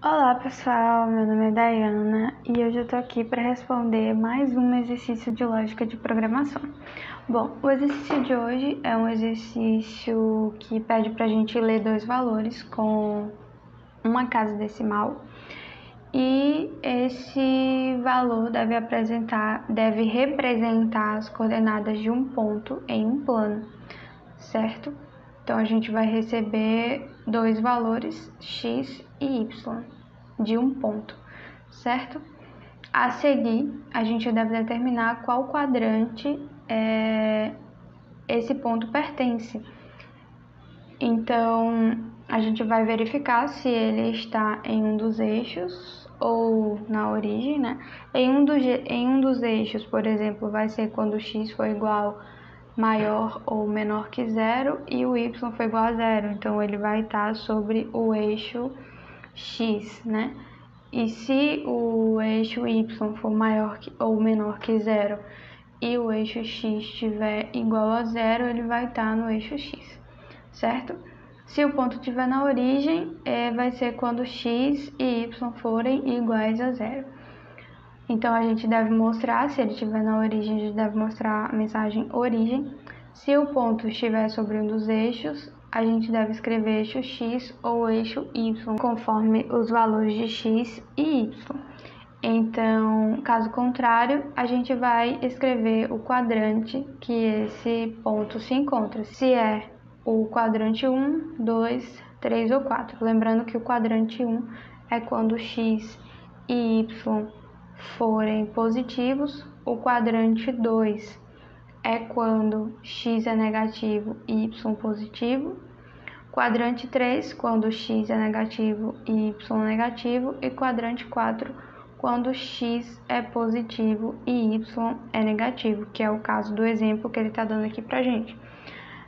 Olá pessoal, meu nome é Dayana e hoje eu tô aqui para responder mais um exercício de lógica de programação. Bom, o exercício de hoje é um exercício que pede para a gente ler dois valores com uma casa decimal e esse valor deve representar as coordenadas de um ponto em um plano, certo? Então a gente vai receber dois valores x e y de um ponto, certo? A seguir, a gente deve determinar qual quadrante esse ponto pertence. Então, a gente vai verificar se ele está em um dos eixos ou na origem, né? Em um dos eixos, por exemplo, vai ser quando x for igual maior ou menor que zero e o y for igual a zero. Então, ele vai estar sobre o eixo x, né? E se o eixo y for maior ou menor que zero e o eixo x estiver igual a zero, ele vai estar no eixo x, certo? Se o ponto estiver na origem, vai ser quando x e y forem iguais a zero. Então, a gente deve mostrar, se ele estiver na origem, a gente deve mostrar a mensagem origem. Se o ponto estiver sobre um dos eixos, a gente deve escrever eixo x ou eixo y, conforme os valores de x e y. Então, caso contrário, a gente vai escrever o quadrante que esse ponto se encontra. Se é o quadrante 1, 2, 3 ou 4. Lembrando que o quadrante 1 é quando x e y forem positivos. O quadrante 2 é quando x é negativo e y positivo. Quadrante 3, quando x é negativo e y negativo. E quadrante 4, quando x é positivo e y é negativo, que é o caso do exemplo que ele está dando aqui pra gente.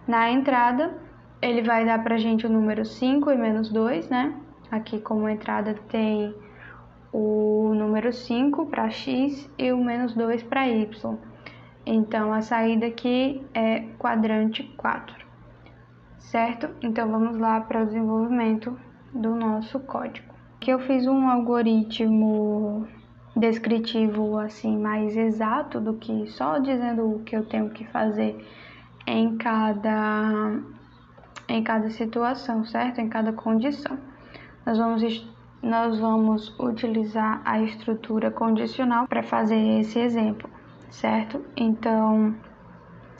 Na entrada, ele vai dar pra gente o número 5 e menos 2, né? Aqui como entrada tem o número 5 para x e o menos 2 para y. Então, a saída aqui é quadrante 4, certo? Então, vamos lá para o desenvolvimento do nosso código. Aqui eu fiz um algoritmo descritivo assim mais exato do que só dizendo o que eu tenho que fazer em cada situação, certo? Em cada condição. Nós vamos utilizar a estrutura condicional para fazer esse exemplo, certo? Então,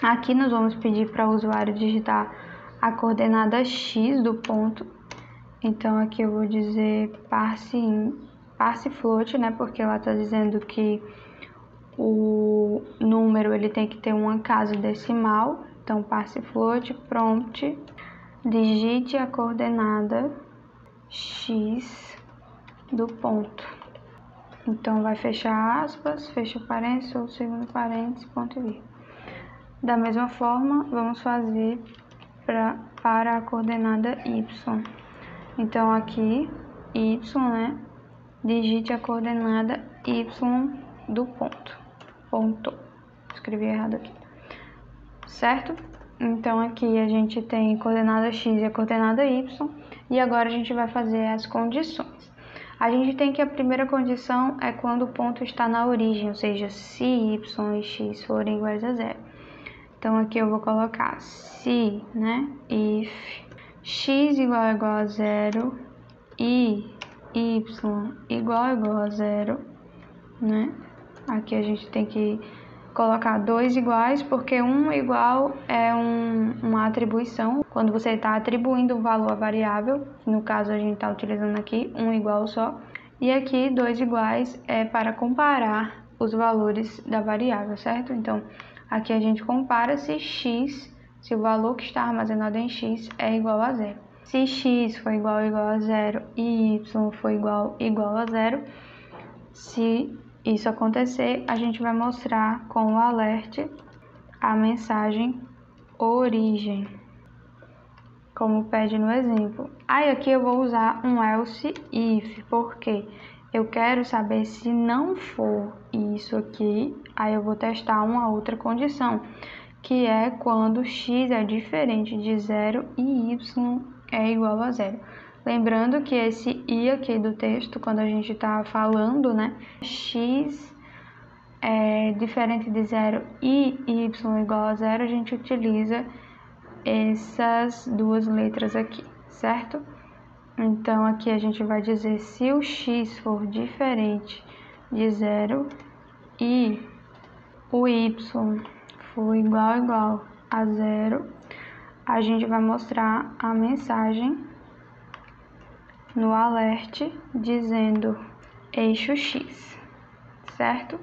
aqui nós vamos pedir para o usuário digitar a coordenada x do ponto. Então, aqui eu vou dizer parse float, né? Porque ela está dizendo que o número ele tem que ter uma casa decimal. Então, parse float, prompt, digite a coordenada x do ponto. Então, vai fechar aspas, fecha parênteses ou segundo parênteses, ponto e vírgula. Da mesma forma, vamos fazer para a coordenada y. Então, aqui, y, né? Digite a coordenada y do ponto. Ponto. Escrevi errado aqui. Certo? Então, aqui a gente tem a coordenada x e a coordenada y. E agora a gente vai fazer as condições. A gente tem que a primeira condição é quando o ponto está na origem, ou seja, se y e x forem iguais a zero. Então, aqui eu vou colocar se, né? If x igual a zero e y igual a zero, né? Aqui a gente tem que colocar dois iguais, porque um igual é uma atribuição. Quando você está atribuindo um valor à variável, no caso a gente está utilizando aqui um igual só, e aqui dois iguais é para comparar os valores da variável, certo? Então, aqui a gente compara se o valor que está armazenado em x é igual a zero. Se x for igual a zero e y for igual a zero, se isso acontecer, a gente vai mostrar com o alert a mensagem origem, como pede no exemplo. Aí aqui eu vou usar um else if, porque eu quero saber se não for isso aqui, aí eu vou testar uma outra condição, que é quando x é diferente de zero e y é igual a zero. Lembrando que esse i aqui do texto, quando a gente está falando, né, x é diferente de zero e y igual a zero, a gente utiliza essas duas letras aqui, certo? Então, aqui a gente vai dizer se o x for diferente de zero e o y for igual a zero, a gente vai mostrar a mensagem no alert dizendo eixo x, certo?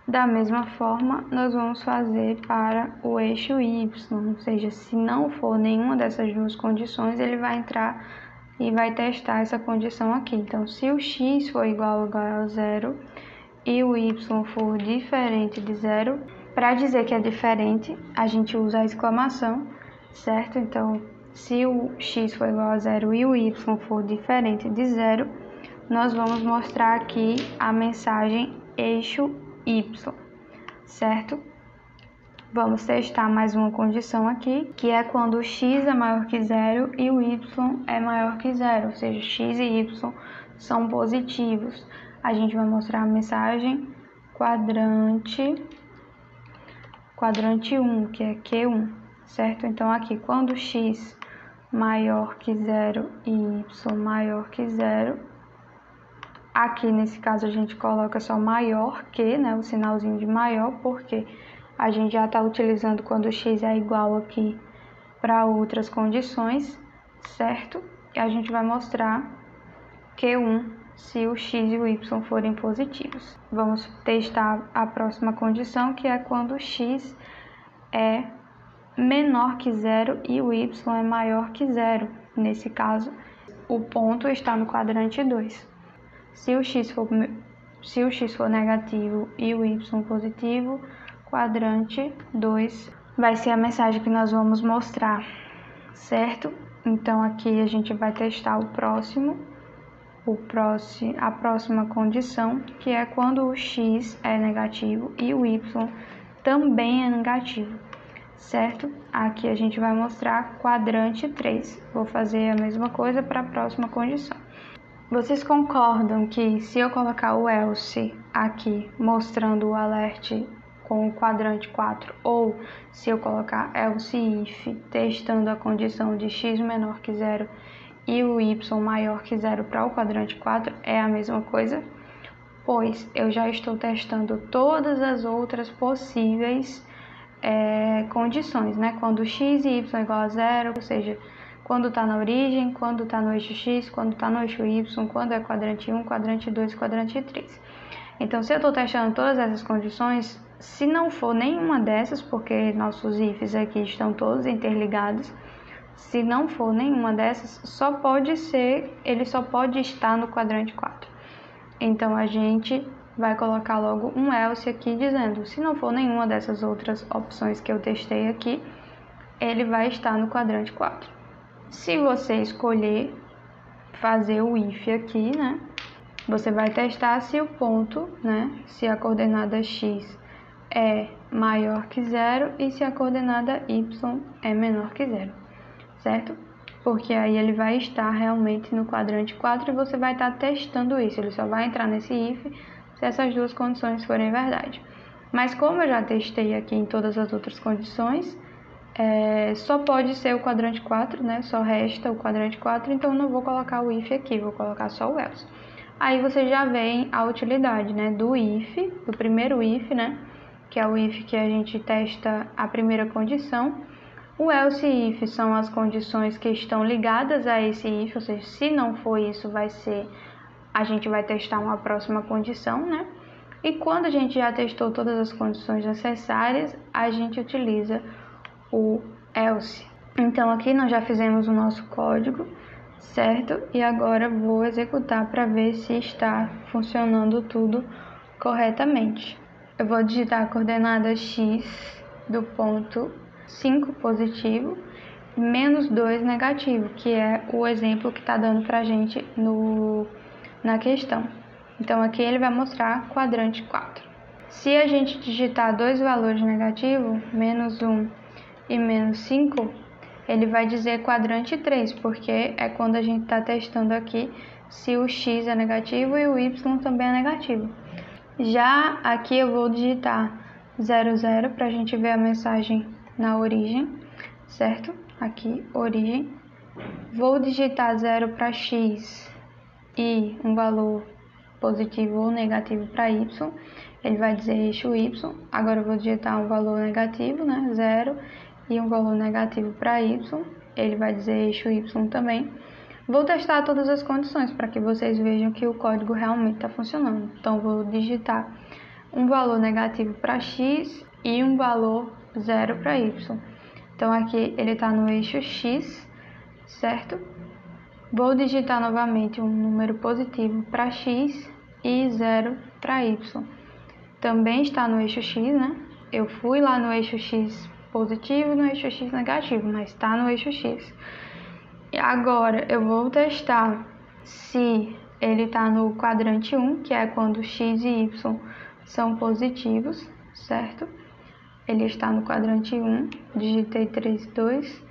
Da mesma forma, nós vamos fazer para o eixo y, ou seja, se não for nenhuma dessas duas condições, ele vai entrar e vai testar essa condição aqui. Então, se o x for igual a zero e o y for diferente de zero, para dizer que é diferente, a gente usa a exclamação, certo? Então, se o x for igual a zero e o y for diferente de zero, nós vamos mostrar aqui a mensagem eixo y, certo? Vamos testar mais uma condição aqui, que é quando o x é maior que zero e o y é maior que zero, ou seja, x e y são positivos. A gente vai mostrar a mensagem quadrante 1, que é Q1, certo? Então, aqui, quando x maior que zero e y maior que zero, aqui nesse caso a gente coloca só maior que, né, o sinalzinho de maior, porque a gente já está utilizando quando x é igual aqui para outras condições, certo? E a gente vai mostrar Q1 se o x e o y forem positivos. Vamos testar a próxima condição, que é quando o x é menor que zero e o y é maior que zero. Nesse caso, o ponto está no quadrante 2. Se o x for negativo e o y positivo, quadrante 2 vai ser a mensagem que nós vamos mostrar, certo? Então, aqui a gente vai testar a próxima condição, que é quando o x é negativo e o y também é negativo, certo? Aqui a gente vai mostrar quadrante 3. Vou fazer a mesma coisa para a próxima condição. Vocês concordam que se eu colocar o else aqui mostrando o alert com o quadrante 4, ou se eu colocar else if testando a condição de x menor que zero e o y maior que zero para o quadrante 4, é a mesma coisa? Pois eu já estou testando todas as outras possíveis condições, né? Quando x e y é igual a zero, ou seja, quando está na origem, quando está no eixo x, quando está no eixo y, quando é quadrante 1, quadrante 2 e quadrante 3. Então, se eu estou testando todas essas condições, se não for nenhuma dessas, porque nossos ifs aqui estão todos interligados, se não for nenhuma dessas, ele só pode estar no quadrante 4. Então, a gente vai colocar logo um else aqui dizendo, se não for nenhuma dessas outras opções que eu testei aqui, ele vai estar no quadrante 4. Se você escolher fazer o if aqui, né, você vai testar se o ponto, né, se a coordenada x é maior que zero e se a coordenada y é menor que zero, certo? Porque aí ele vai estar realmente no quadrante 4 e você vai estar testando isso. Ele só vai entrar nesse if se essas duas condições forem verdade. Mas como eu já testei aqui em todas as outras condições, só pode ser o quadrante 4, né? Só resta o quadrante 4, então não vou colocar o if aqui, vou colocar só o else. Aí você já vê a utilidade, né, do if, do primeiro if, né, que é o if que a gente testa a primeira condição. O else if são as condições que estão ligadas a esse if, ou seja, se não for isso, a gente vai testar uma próxima condição, né? E quando a gente já testou todas as condições necessárias, a gente utiliza o else. Então, aqui nós já fizemos o nosso código, certo? E agora vou executar para ver se está funcionando tudo corretamente. Eu vou digitar a coordenada x do ponto 5 positivo e menos 2 negativo, que é o exemplo que está dando para a gente na questão. Então, aqui ele vai mostrar quadrante 4. Se a gente digitar dois valores negativos, menos 1 e menos 5, ele vai dizer quadrante 3, porque é quando a gente está testando aqui se o x é negativo e o y também é negativo. Já aqui eu vou digitar 00 para a gente ver a mensagem na origem, certo? Aqui, origem. Vou digitar 0 para x e um valor positivo ou negativo para y, ele vai dizer eixo y. Agora eu vou digitar um valor negativo, né, 0, e um valor negativo para y, ele vai dizer eixo y também. Vou testar todas as condições para que vocês vejam que o código realmente está funcionando. Então, vou digitar um valor negativo para x e um valor 0 para y. Então, aqui ele está no eixo x, certo? Vou digitar novamente um número positivo para x e 0 para y. Também está no eixo x, né? Eu fui lá no eixo x positivo e no eixo x negativo, mas está no eixo x. E agora eu vou testar se ele está no quadrante 1, que é quando x e y são positivos, certo? Ele está no quadrante 1, digitei 3, 2.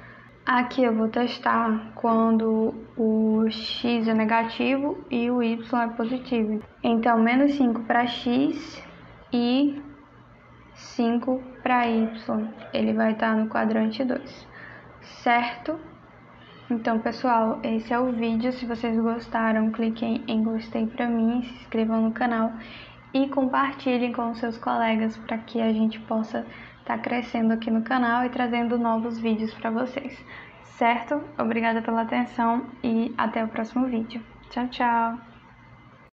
Aqui eu vou testar quando o x é negativo e o y é positivo. Então, menos 5 para x e 5 para y. Ele vai estar no quadrante 2, certo? Então, pessoal, esse é o vídeo. Se vocês gostaram, cliquem em gostei para mim, se inscrevam no canal e compartilhem com os seus colegas para que a gente possa estar crescendo aqui no canal e trazendo novos vídeos para vocês, certo? Obrigada pela atenção e até o próximo vídeo. Tchau, tchau!